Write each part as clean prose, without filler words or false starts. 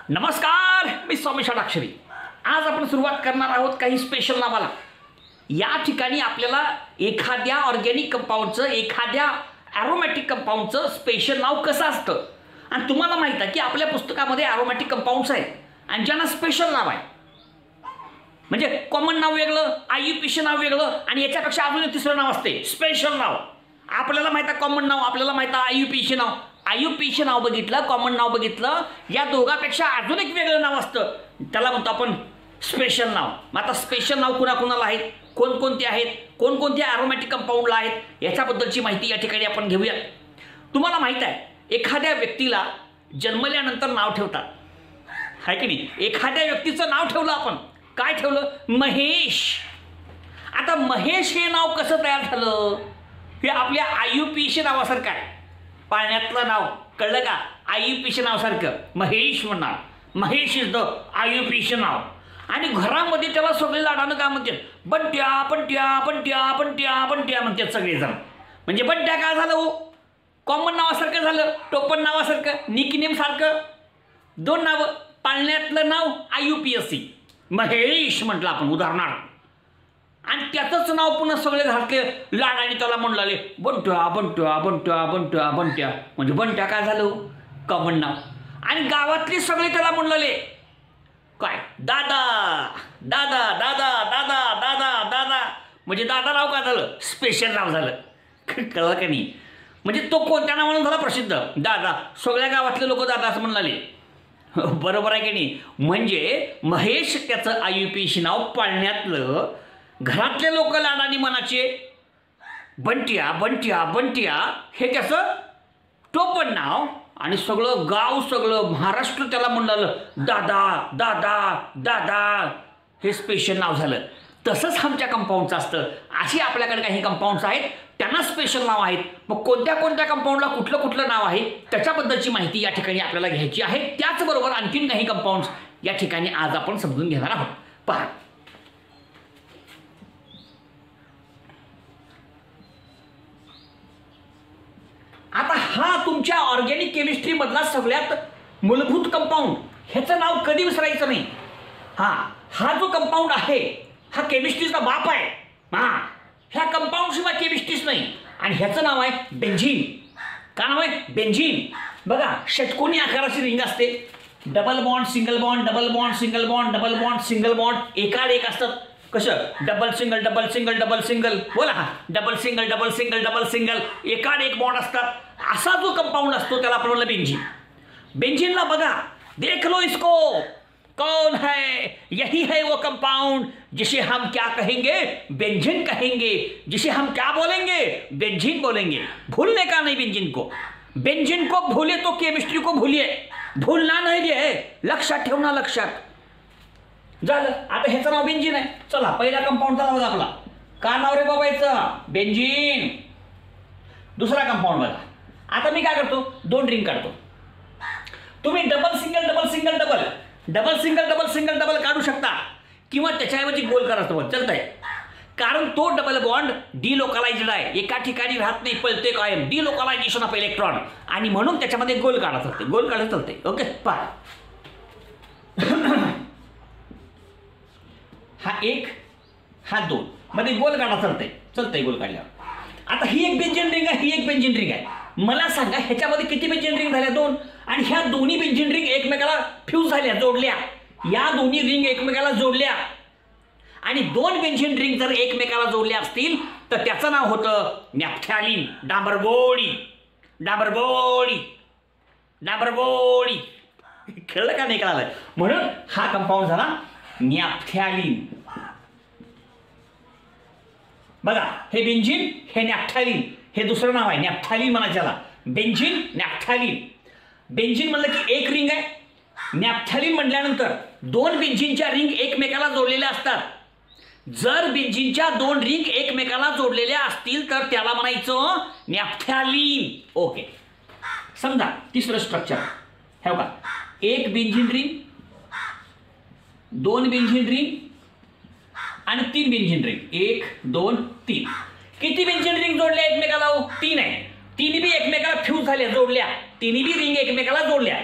नमस्कार, मी स्वामी षडाक्षरी. आज आपण सुरुवात करणार आहोत काही स्पेशल नावाला. या ठिकाणी आपल्याला एखाद्या ऑर्गॅनिक कंपाऊंडचं, एखाद्या ॲरोमॅटिक कंपाऊंडचं स्पेशल नाव कसं असतं. आणि तुम्हाला माहीत आहे की आपल्या पुस्तकामध्ये ॲरोमॅटिक कंपाऊंड्स आहेत आणि ज्यांना स्पेशल नाव आहे. म्हणजे कॉमन नाव वेगळं, IUPAC नाव वेगळं आणि याच्यापेक्षा अजून एक तिसरं नाव असते स्पेशल नाव. आपल्याला माहिती आहे कॉमन नाव, आपल्याला माहिती आहे IUPAC नाव. IUPAC नाव बघितलं, कॉमन नाव बघितलं, या दोघांपेक्षा अजून एक वेगळं नाव असतं, त्याला म्हणतो आपण स्पेशल नाव. मग आता स्पेशल नाव कुणाकुणाला आहेत, कोणकोणते आहेत, कोणकोणत्या ॲरोमॅटिक कंपाऊंडला आहेत, याच्याबद्दलची माहिती या ठिकाणी आपण घेऊया. तुम्हाला माहीत आहे एखाद्या व्यक्तीला जन्मल्यानंतर नाव ठेवतात, आहे की नाही. एखाद्या व्यक्तीचं नाव ठेवलं आपण, काय ठेवलं, महेश. आता महेश हे नाव कसं तयार झालं, हे आपल्या IUPAC नावासारखं आहे. पाळण्यातलं नाव कळलं का, IUPAC नावासारखं महेश म्हणणार. महेश इज द IUPAC नाव. आणि घरामध्ये त्याला सगळे लाडानं काय म्हणतात, बंट्या बंट्या बंट्या बंट्या बंट्या म्हणतात सगळेजण. म्हणजे बंट्या काय झालं हो, कॉमन नावासारखं झालं, टोपण नावासारखं, निकनेम सारखं. दोन नावं, पाळण्यातलं नाव IUPAC महेश म्हटलं आपण उदाहरणार्थ, आणि त्याचंच नाव पुन्हा सगळे घातले लाडाने त्याला म्हणले बंट्या बंट्या बंट्या बंट्या बंट्या. म्हणजे बंट्या काय झालं, कॉमन नाव. आणि गावातले सगळे त्याला म्हणले काय, दादा दादा दादा दादा दादा दादा. म्हणजे दादा नाव काय झालं, स्पेशल नाव झालं. कळलं का नाही. म्हणजे तो कोणत्या नावानं झाला प्रसिद्ध, दादा. सगळ्या गावातले लोक दादा असं म्हणले. बरोबर आहे की नाही. म्हणजे महेश त्याचं IUPAC नाव, पाळण्यातलं, घरातले लोक लाडानी मनाचे बंट्या बंट्या बंट्या हे त्याचं टोपण नाव. आणि सगळं गाव, सगळं महाराष्ट्र त्याला म्हणलं दादा दादा दादा, हे स्पेशल नाव झालं. तसंच आमच्या कंपाऊंडचं असतं. अशी आपल्याकडे काही कंपाऊंड्स आहेत, त्यांना स्पेशल नाव आहेत. मग कोणत्या कोणत्या कंपाऊंडला कुठलं कुठलं नाव आहे त्याच्याबद्दलची माहिती या ठिकाणी आपल्याला घ्यायची आहे. त्याचबरोबर आणखीन काही कंपाऊंड्स या ठिकाणी आज आपण समजून घेणार आहोत. पहा, आता हा तुमच्या ऑर्गॅनिक केमिस्ट्री मधला सगळ्यात मूलभूत कंपाऊंड, ह्याचं नाव कधी विसरायचं नाही. हा जो कंपाऊंड आहे हा केमिस्ट्रीचा बाप आहे. ह्या कंपाऊंड शिवाय केमिस्ट्रीच नाही. आणि ह्याचं नाव आहे बेंझिन. का नाव आहे, बेंझिन. बघा, षटकोनी आकाराची रिंग असते, double bond single bond, double bond single bond, double bond single bond, एकाड एक असतात. कसं, double single double single double single, बोला, double single double single double single, एकाड एक बॉन्ड असतात. असा जो कंपाऊंड असतो त्याला आपण म्हणलं बेंझिन. बेंझिनला बघा, देख लो इसको, कौन है, यही है वो कंपाउंड जिसे हम क्या कहेंगे, बेंझिन कहेंगे. जिसे हम क्या बोलेंगे, बेंझिन बोलेंगे. भूलने का नहीं बेंझिन को. बेंझिन को भूले तो केमिस्ट्री को भूलिए, भूलना नहीं है, लक्षात ठेवना, लक्षात. झालं. आता ह्याचं नाव बेंझिन आहे. चला, पहिला कंपाऊंडचा नाव आपला, का नाव रे बाबा याचं, बेंझिन. दुसरा कंपाऊंड बघा. आता मी काय करतो, दोन रिंग काढतो. तुम्ही double single double single double, double single double single double काढू शकता, किंवा त्याच्याऐवजी गोल करा चालतंय. कारण तो डबल बॉन्ड डिलोकलाइज्ड आहे, एका ठिकाणी राहत नाही, पळते कायम, डिलोकलायझेशन ऑफ इलेक्ट्रॉन. आणि म्हणून त्याच्यामध्ये गोल काढा चालते, गोल काढा चालते. ओके, पहा, हा एक, हा दोन, मध्ये गोल काढा चालतंय, चालतंय गोल काढल्यावर. आता ही एक बेंझिन रिंग आहे, ही एक बेंझिन रिंग आहे. मला सांगा ह्याच्यामध्ये किती बेंझिन रिंग झाल्या, दोन. आणि ह्या दोन्ही बेंझिन रिंग एकमेकाला फ्यूज झाल्या, जोडल्या. या दोन्ही रिंग एकमेकाला जोडल्या. आणि दोन बेंझिन रिंग जर एकमेकाला जोडल्या असतील तर त्याचं नाव होतं नॅफ्थॅलिन, डांबरगोळी. डांबरगोळी, डांबरगोळी. कळलं का नाही, कळालं. म्हणून हा कंपाऊंड झाला नॅफ्थॅलिन. बघा, हे बेंझिन, हे नॅफ्थॅलिन, हे दुसरं नाव आहे नॅफ्थॅलिन म्हणायच्याला. Benzene, naphthalene. बेंझिन म्हणलं की एक रिंग आहे. नॅफ्थॅलिन म्हटल्यानंतर दोन बेंझिनच्या रिंग एकमेकाला जोडलेल्या असतात. जर बेंझिनच्या दोन रिंग एकमेकाला जोडलेल्या असतील तर त्याला म्हणायचं नॅफ्थॅलिन. ओके, समजा तिसरं स्ट्रक्चर हे बघा, एक बेंझिन रिंग, दोन बेंझिन रिंग आणि तीन बेंझिन रिंग. 1 2 3. किती बेंझिन रिंग जोडल्या एकमेकाला, 3 आहे. तिन्ही बी एकमेकाला फ्यूज झाल्या, जोडल्या. तिन्ही बी रिंग एकमेकाला जोडल्या.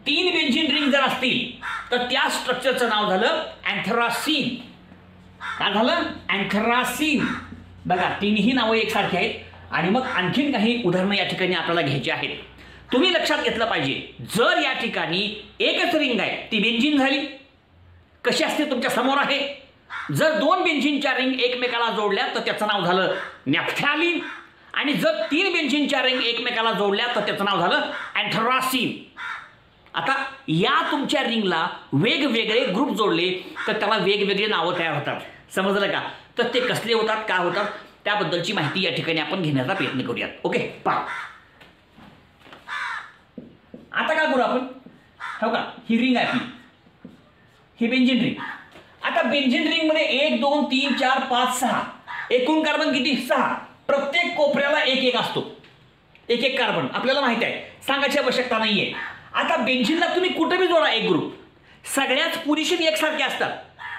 3 बेंझिन रिंग जर असतील तर त्या स्ट्रक्चरचं नाव झालं अँथ्रासीन. काय झालं? अँथ्रासीन. बघा, तिन्ही नावं एकसारखी आहेत. आणि मग आणखीन काही उदाहरणं या ठिकाणी आपल्याला घ्यायची आहेत. तुम्ही लक्षात घेतलं पाहिजे, जर या ठिकाणी एकच रिंग आहे ती बेंझिन झाली. कशी असते तुमच्या समोर आहे. जर 2 बेंझिनच्या रिंग एकमेकाला जोडल्या तर त्याचं नाव झालं नॅफ्थॅलिन. आणि जर 3 बेंझिनच्या रिंग एकमेकाला जोडल्या तर त्याचं नाव झालं अँथ्रासीन. आता या तुमच्या रिंगला वेगवेगळे ग्रुप जोडले तर त्याला वेगवेगळे नावं तयार होतात. समजलं का? तर ते कसले होतात, काय होतात, त्याबद्दलची माहिती या ठिकाणी आपण घेण्याचा प्रयत्न करूयात. ओके, पहा आता काय करू आपण. हो का, ही रिंग आहे आपली, ही बेंझिन रिंग. आता बेंझिन रिंग मध्ये 1 2 3 4 5 6 एकूण कार्बन किती? 6. प्रत्येक कोपऱ्याला एक एक असतो, एक एक कार्बन. आपल्याला माहिती आहे, सांगायची आवश्यकता नाहीये. आता बेंझिनला तुम्ही कुठेही जोडा एक ग्रुप, सगळ्याच पोझिशन एकसारखे असतात.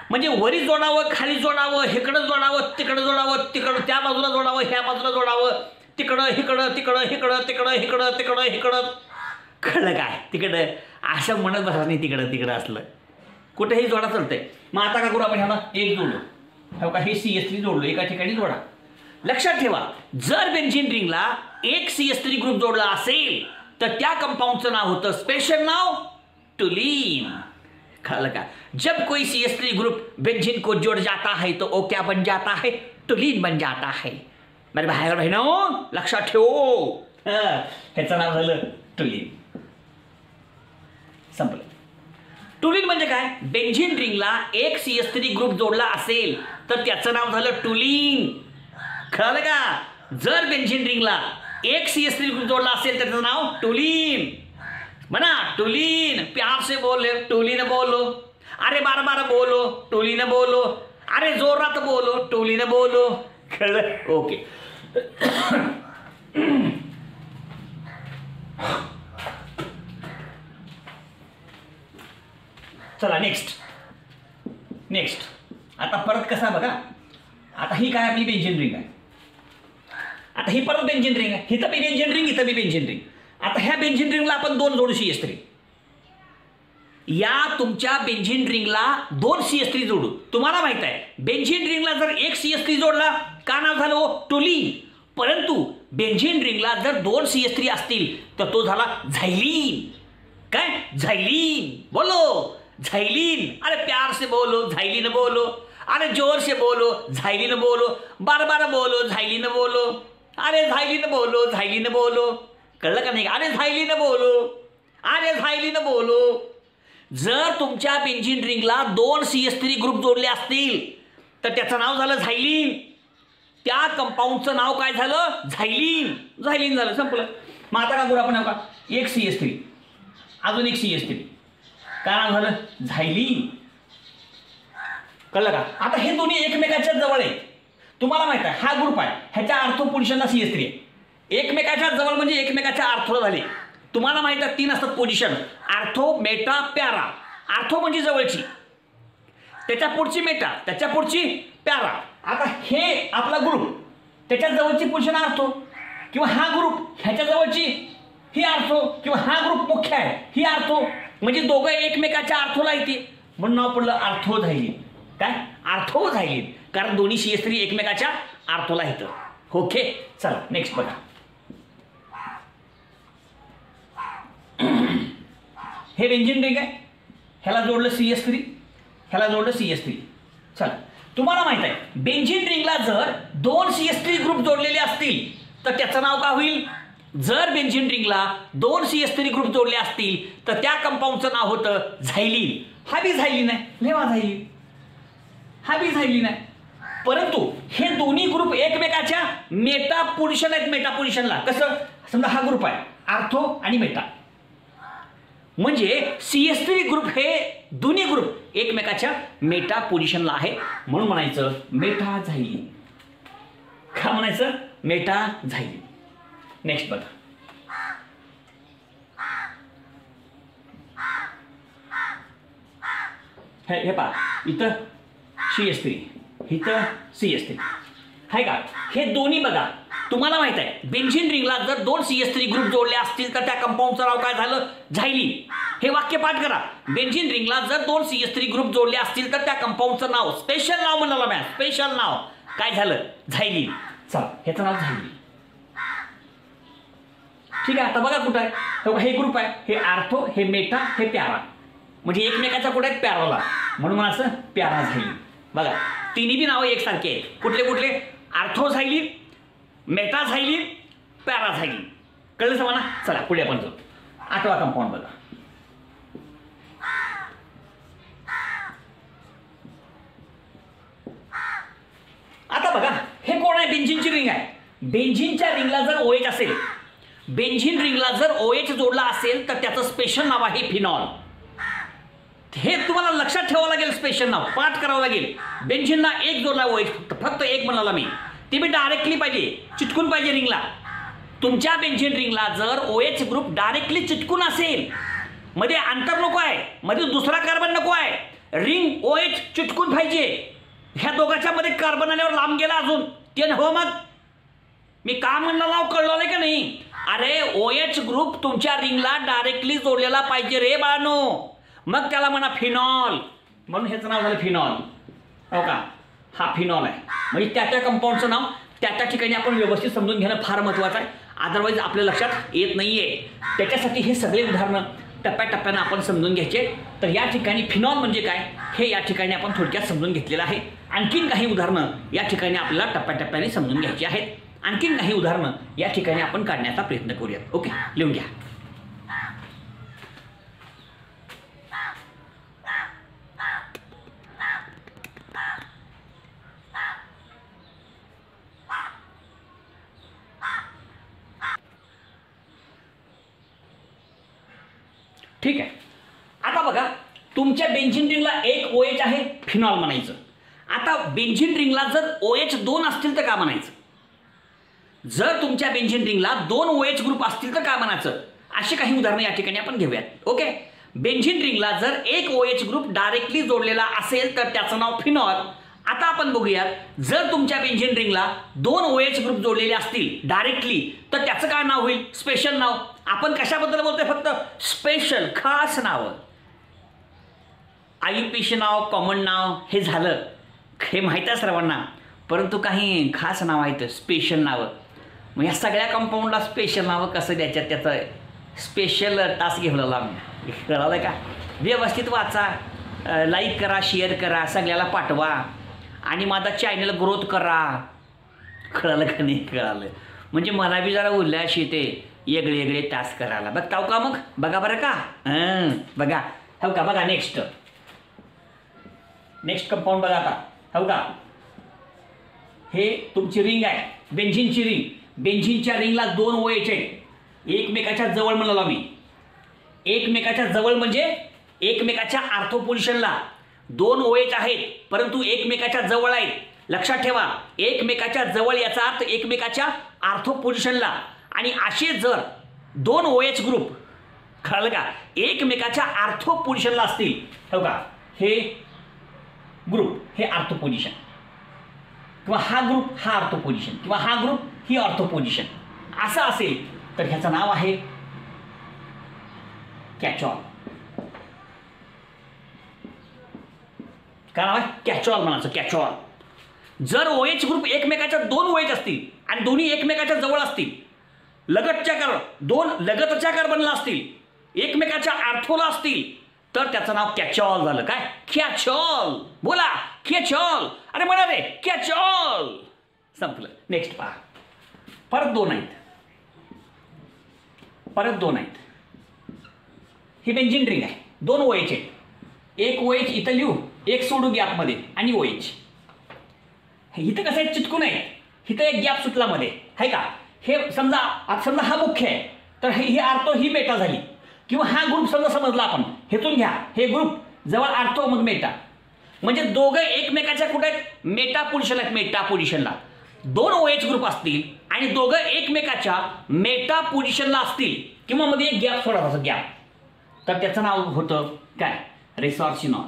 म्हणजे वरी जोडावं, खाली जोडावं, इकडं जोडावं, तिकडं जोडावं, तिकडं त्या बाजूला जोडावं, ह्या बाजूला जोडावं, तिकडं इकडं, तिकडं इकडं, तिकडं इकडं, तिकडं इकडं. कळलं काय? तिकडं असं म्हणत बसा नाही, तिकडं तिकडं असलं कुठेही जोडा चालतंय. मग आता काय करू आपण, ह्याला एक जोडलो. हो का, हे CH3 जोडलो, एका ठिकाणी जोडा. लक्षात ठेवा, जर बेंझिन रिंगला एक CH3 ग्रुप जोडला असेल तर त्या कंपाऊंडचं नाव होतं, स्पेशल नाव टुलीन. कळलं का? जब कोई CH3 ग्रुप बेंझिन को जोड़ जाता है तो वो क्या बन जाता है? टुलीन बन जाता है. मेरे भाई और बहनों, लक्षात ठेवो, ह्याचं नाव झालं टुलीन. संपलं. टुलीन म्हणजे काय? बेंझिन रिंगला एक CH3 ग्रुप जोडला असेल तर त्याचं नाव झालं टुलीन. कळलं का? जर बेंझिन रिंगला एक CH3 ग्रुप जोडला असेल तर त्याचं नाव टुलीन. म्हणा टुलीन, प्यार से बोले, टुलीन बोलो. अरे बार बार बोलो, टुलीन बोलो. अरे जोरात बोलो, टुलीन बोलो. कळलं? ओके. चला नेक्स्ट. आता परत कसा बघा, आता ही काय आपली बेंझिन रिंग आहे. आता ही परत बेंझिन रिंग आहे. इथं बी बेंझिन रिंग, इथं बी बेंझिन रिंग. आता ह्या बेंझिन रिंगला आपण 2 जोडू CH3. या तुमच्या बेंझिन रिंगला 2 CH3 जोडू. तुम्हाला माहित आहे, बेंझिन रिंगला जर एक CH3 जोडला का नाव झालं टुलीन. परंतु बेंझिन रिंगला जर 2 CH3 असतील तर तो झाला झायलीन. काय? झायलीन. बोलो झायलीन. अरे प्यार से बोलो, झायलीन बोलो. अरे जोर से बोलो, झायलीन बोलो. बार बार बोलो, झायलीन बोलो. अरे झायलीन बोलो, झायलीन बोलो. कळलं का नाही? अरे झायलीन बोलो, अरे झायलीन बोलो. जर तुमच्या बेंझिन रिंगला 2 CH3 ग्रुप जोडले असतील तर त्याचं नाव झालं झायलीन. त्या कंपाऊंडचं नाव काय झालं? झायलीन. झायलीन झालं, संपलं. मग आता काय करू आपण, का एक CH3, अजून एक CH3, काय नाव झालं? झायलीन. कळलं का? आता हे दोन्ही एकमेकाच्या जवळ आहेत. तुम्हाला माहित आहे, हा ग्रुप आहे, ह्याच्या आर्थो पोझिशनला CH3 आहे. एकमेकाच्या जवळ म्हणजे एकमेकाच्या आर्थोला झाले. तुम्हाला माहित आहे 3 असतात position, ortho, Meta, para. Ortho म्हणजे जवळची, त्याच्या पुढची मेटा, त्याच्या पुढची पॅरा. आता हे आपला ग्रुप, त्याच्या जवळची पोझिशन आर्थो, किंवा हा ग्रुप ह्याच्या जवळची ही आर्थो, किंवा हा ग्रुप मुख्य आहे ही आर्थो. म्हणजे दोघं एकमेकाच्या आर्थोला येते, म्हणून नाव पडलं आर्थो झायलीन. काय? आर्थो झायलीन, कारण दोन्ही CH3 एकमेकाच्या आर्थोला येतं. ओके, चला नेक्स्ट बघा. हे बेंझिन रिंग आहे, ह्याला जोडलं CH3, ह्याला जोडलं CH3. चला, तुम्हाला माहित आहे, बेंझिन रिंगला जर 2 CH3 ग्रुप जोडलेले असतील तर त्याचं नाव काय होईल? जर बेंझिन रिंगला 2 CH3 ग्रुप जोडले असतील तर त्या कंपाऊंडचं नाव होतं झायलीन. हा बी झायलीन आहे, लेवा झायलीन. हा बी झायलीन आहे. परंतु हे दोन्ही ग्रुप एकमेकाच्या मेटा पोझिशन आहेत. मेटा पोझिशनला कसं? समजा हा ग्रुप आहे आर्थो आणि मेटा, म्हणजे CH3 ग्रुप हे दोन्ही ग्रुप एकमेकाच्या मेटा पोझिशनला आहे, म्हणून म्हणायचं मेटा झायलीन. का म्हणायचं? Meta xylene. नेक्स्ट बघा. हे पहा, इथं CH3, इथं CH3 आहे का? हे दोन्ही बघा, तुम्हाला माहित आहे बेन्झीन रिंगला जर 2 CH3 ग्रुप जोडले असतील तर त्या कंपाऊंडचं नाव काय झालं? झायलीन. हे वाक्य पाठ करा. बेन्झीन रिंगला जर 2 CH3 ग्रुप जोडले असतील तर त्या कंपाऊंडचं नाव, स्पेशल नाव म्हणाला मी, स्पेशल नाव काय झालं? झायलीन. चला ह्याचं नाव झायलीन. ठीक आहे. आता बघा कुठं आहे, हे ग्रुप आहे, हे आर्थो, हे मेटा, हे पॅरा, म्हणजे एकमेकाच्या कुठे आहेत? पॅराला, म्हणून असं पॅरा झायलीन. बघा तिन्ही बी नावं एकसारखे आहेत. कुठले कुठले? Ortho xylene, meta xylene, para xylene. कळलं समजा? चला पुढे आपण जाऊ. 8वा कंपाऊंड बघा. आता बघा हे कोण आहे? बेन्झीनची रिंग आहे. बेन्झीनच्या रिंगला जर OH असेल, बेन्झीन रिंगला जर OH जोडला असेल तर त्याचं स्पेशल नाव आहे फिनॉल. हे तुम्हाला लक्षात ठेवावं लागेल, स्पेशल नाव पाठ करावं लागेल. बेन्झीनला एक जोडला OH, फक्त एक म्हणाला मी, ती बी डायरेक्टली पाहिजे, चिटकून पाहिजे रिंगला. तुमच्या बेन्झीन रिंगला जर OH ग्रुप डायरेक्टली चिटकून असेल, मध्ये अंतर नको आहे, मध्ये दुसरा कार्बन नको आहे, रिंग OH चिटकून पाहिजे. ह्या दोघांच्या मध्ये कार्बन आल्यावर लांब गेला अजून ते हो. मग मी का म्हणलं नाव कळलं नाही का नाही? अरे OH ग्रुप तुमच्या रिंगला डायरेक्टली जोडलेला पाहिजे रे बाळांनो, मग त्याला म्हणा फिनॉल. म्हणून ह्याचं नाव झालं फिनॉल. हो का? हा फिनॉल आहे. म्हणजे त्या कंपाऊंडचं नाव त्या ठिकाणी आपण व्यवस्थित समजून घेणं फार महत्त्वाचं आहे. अदरवाईज आपल्या लक्षात येत नाहीये. त्याच्यासाठी हे सगळे उदाहरणं टप्प्याटप्प्यानं आपण समजून घ्यायचे. तर या ठिकाणी फिनॉल म्हणजे काय हे या ठिकाणी आपण थोडक्यात समजून घेतलेलं आहे. आणखीन काही उदाहरणं या ठिकाणी आपल्याला टप्प्याटप्प्याने समजून घ्यायची आहेत. आणखीन काही उदाहरणं या ठिकाणी आपण काढण्याचा प्रयत्न करूयात. ओके, लिहून घ्या. ठीक आहे. आता बघा तुमच्या बेन्झीन रिंगला एक OH आहे, फिनॉल म्हणायचं. आता बेन्झीन रिंगला जर OH 2 असतील तर काय म्हणायचं? जर तुमच्या बेन्झीन रिंगला 2 OH ग्रुप असतील तर काय म्हणायचं? अशी काही उदाहरणं या ठिकाणी आपण घेऊयात. ओके. बेन्झीन रिंगला जर एक OH ग्रुप डायरेक्टली जोडलेला असेल तर त्याचं नाव फिनॉल. आता आपण बघूयात, जर तुमच्या बेन्झीन रिंगला 2 OH ग्रुप जोडलेले असतील डायरेक्टली तर त्याचं काय नाव होईल? स्पेशल नाव. आपण कशाबद्दल बोलतोय? फक्त स्पेशल, खास नाव. IUPAC नाव, कॉमन नाव हे झालं, हे माहीत आहे सर्वांना, परंतु काही खास नाव आहेत, स्पेशल नावं. मग या सगळ्या कंपाऊंडला स्पेशल नावं कसं द्यायच्यात त्याचं स्पेशल तास घेतलेला आम्ही. कळालं का? व्यवस्थित वाचा, लाईक करा, शेअर करा, सगळ्याला पाठवा आणि माझा चॅनल ग्रोथ करा. कळालं का नाही? कळालं म्हणजे मला बी जरा उल्हास येते वेगळे वेगळे टास्क करायला. बघताव का? मग बघा बरं का? बघा हो का? बघा नेक्स्ट कंपाऊंड बघा आता. हो का? हे तुमची रिंग आहे, बेन्झीनची रिंग. बेन्झीनच्या रिंगला 2 OH आहेत, एकमेकाच्या जवळ म्हणाला मी. एकमेकाच्या जवळ म्हणजे एकमेकाच्या आर्थो पोझिशनला 2 OH आहेत, परंतु एकमेकाच्या जवळ आहेत. लक्षात ठेवा, एकमेकाच्या जवळ याचा अर्थ एकमेकाच्या आर्थो पोझिशनला. आणि असे जर 2 OH ग्रुप, कळलं का, एकमेकाच्या आर्थो पोझिशनला असतील, हो का, हे ग्रुप हे आर्थो पोझिशन, किंवा हा ग्रुप हा आर्थो पोझिशन, किंवा हा ग्रुप ही ऑर्थो पोझिशन असं असेल तर ह्याचं नाव आहे कॅचॉल. काय नाव आहे? कॅचॉल म्हणायचं, कॅचॉल. जर OH ग्रुप एकमेकाच्या 2 OH असतील आणि दोन्ही एकमेकाच्या जवळ असतील, दोन लगतच्या कार्बनला असतील, एकमेकाच्या आर्थोला असतील, तर त्याचं नाव कॅचॉल झालं. काय? कॅचॉल. बोला कॅचॉल. अरे म्हणा रे कॅचॉल. संपलं. नेक्स्ट पहा. परत 2 आहेत. ही बेन्झीन रिंग आहे, 2 OH आहेत. एक OH इथं लिहू, एक सोडू गॅपमध्ये, आणि OH इथं कसं आहे? चिटकून आहे. इथं एक गॅप सुटला मध्ये, आहे का? हे समजा हा मुख्य आहे, तर हे आर्थो ही मेटा झाली, किंवा हा ग्रुप समजला आपण. हेतून घ्या, हे ग्रुप जवळ आर्थो मग मेटा, म्हणजे दोघं एकमेकाच्या कुठे आहेत? मेटा पोझिशन आहेत. मेटा पोझिशनला 2 OH ग्रुप असतील आणि दोघं एकमेकाच्या मेटा पोझिशनला असतील, किंवा मध्ये एक गॅप सोडा, गॅप, तर त्याचं नाव होतं काय? रेसॉर्सिनॉल.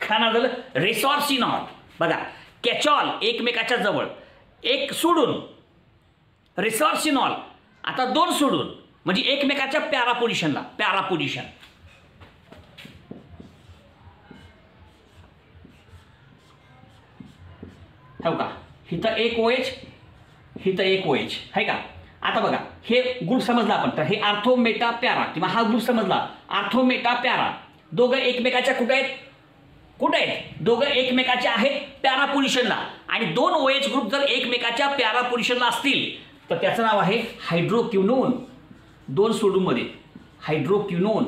काय नाव झालं? रेसॉर्सिनॉल. बघा कॅचॉल एकमेकाच्या जवळ, एक सोडून रिसॉर्सिनॉल, आता 2 सोडून म्हणजे एकमेकाच्या पॅरा पोझिशनला, पॅरा पोझिशन. हो का, हिथं एक OH, हिथं एक OH आहे का. आता बघा हे ग्रुप समजला आपण, तर हे आर्थो मेटा पॅरा किंवा हा ग्रुप समजला आर्थो मेटा पॅरा. दोघं एकमेकाच्या कुठे आहेत, कुठे आहेत, दोघं एकमेकाच्या आहेत पॅरा पोझिशनला. आणि 2 OH ग्रुप जर एकमेकाच्या पॅरा पोझिशनला असतील तर त्याचं नाव आहे हायड्रोक्विनोन. 2 सोडून मध्ये हायड्रोक्विनोन,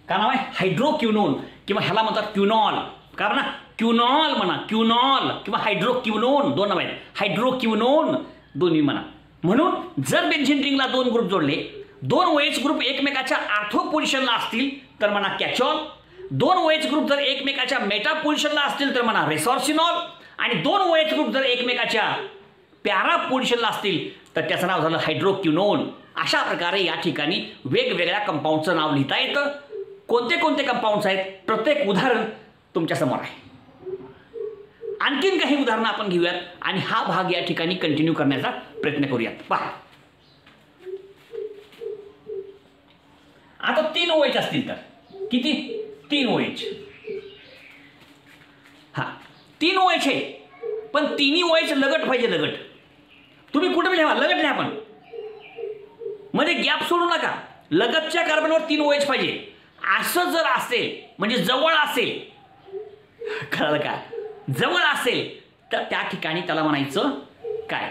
का नाव आहे हायड्रोक्विनोन, किंवा ह्याला म्हणतात क्विनॉल. कारण ना क्विनॉल म्हणा, क्विनॉल किंवा हायड्रोक्विनोन 2 नाव आहेत, हायड्रोक्विनोन दोन्ही म्हणा. म्हणून जर बेन्झीन रिंगला 2 ग्रुप जोडले, 2 OH ग्रुप एकमेकाच्या आर्थो पोझिशनला असतील तर म्हणा कॅचॉल. 2 OH ग्रुप जर एकमेकाच्या मेटा पोझिशनला असतील तर म्हणा रेसॉर्सिनॉल. आणि 2 OH ग्रुप जर एकमेकाच्या पॅरा पोझिशनला असतील तर त्याचं नाव झालं हायड्रोक्विनोन. अशा प्रकारे या ठिकाणी वेगवेगळ्या कंपाऊंडचं नाव लिहिता येतं. कोणते कोणते कंपाऊंड्स आहेत प्रत्येक उदाहरण तुमच्या समोर आहे. आणखीन काही उदाहरणं आपण घेऊयात आणि हा भाग या ठिकाणी कंटिन्यू करण्याचा प्रयत्न करूयात. पहा, आता 3 OH असतील तर किती, 3 OH. हा 3 OH आहे, पण 3 OH लगट पाहिजे, लगट. तुम्ही कुठे लिहा, लगट लिहा, पण मध्ये गॅप सोडू नका. लगतच्या कार्बनवर 3 OH पाहिजे. असं जर असेल म्हणजे जवळ असेल, कळलं का, जवळ असेल तर त्या ठिकाणी त्याला म्हणायचं काय,